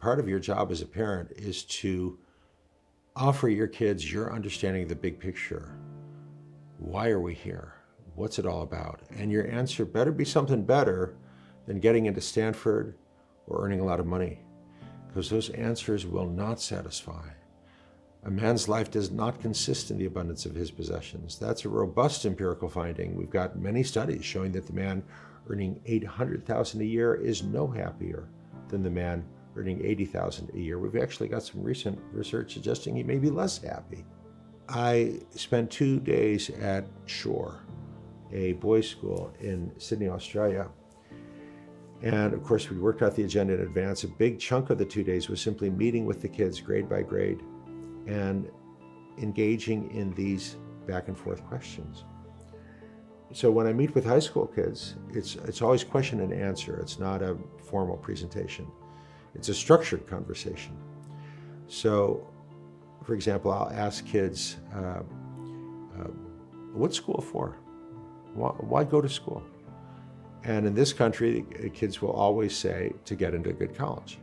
part of your job as a parent is to offer your kids your understanding of the big picture. Why are we here? What's it all about? And your answer better be something better than getting into Stanford or earning a lot of money, because those answers will not satisfy. A man's life does not consist in the abundance of his possessions. That's a robust empirical finding. We've got many studies showing that the man earning $800,000 a year is no happier than the man earning $80,000 a year. We've actually got some recent research suggesting he may be less happy. I spent 2 days at Shore, a boys' school in Sydney, Australia. And of course, we worked out the agenda in advance. A big chunk of the 2 days was simply meeting with the kids grade by grade and engaging in these back and forth questions. So when I meet with high school kids, it's always question and answer. It's not a formal presentation. It's a structured conversation. So, for example, I'll ask kids, what's school for? Why go to school? And in this country, the kids will always say, to get into a good college.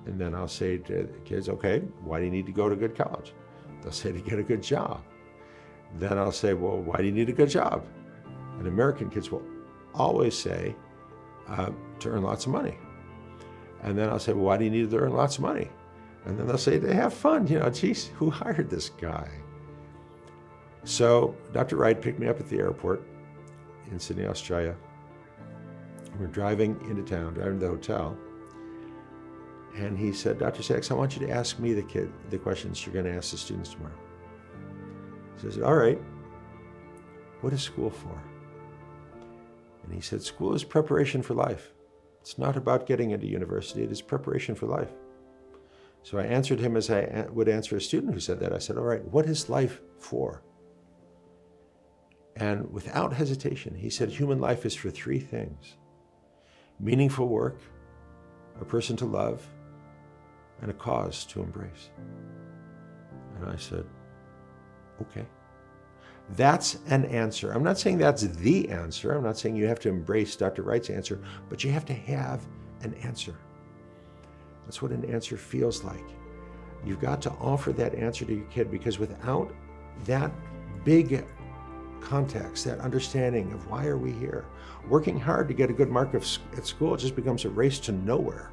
And then I'll say to the kids, okay, why do you need to go to a good college? They'll say, to get a good job. Then I'll say, well, why do you need a good job? And American kids will always say, to earn lots of money. And then I'll say, well, why do you need to earn lots of money? And then they'll say, to have fun. You know, geez, who hired this guy? So Dr. Wright picked me up at the airport in Sydney, Australia. We're driving into town, driving to the hotel. And he said, Dr. Sax, I want you to ask me the questions you're going to ask the students tomorrow. So I said, all right, what is school for? And he said, school is preparation for life. It's not about getting into university, it is preparation for life. So I answered him as I would answer a student who said that. I said, all right, what is life for? And without hesitation, he said, human life is for 3 things: meaningful work, a person to love, and a cause to embrace. And I said, okay. That's an answer. I'm not saying that's the answer. I'm not saying you have to embrace Dr. Wright's answer, but you have to have an answer. That's what an answer feels like. You've got to offer that answer to your kid, because without that big context, that understanding of why are we here, working hard to get a good mark at school just becomes a race to nowhere,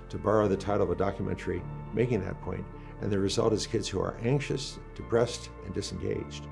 to borrow the title of a documentary making that point. And the result is kids who are anxious, depressed, and disengaged.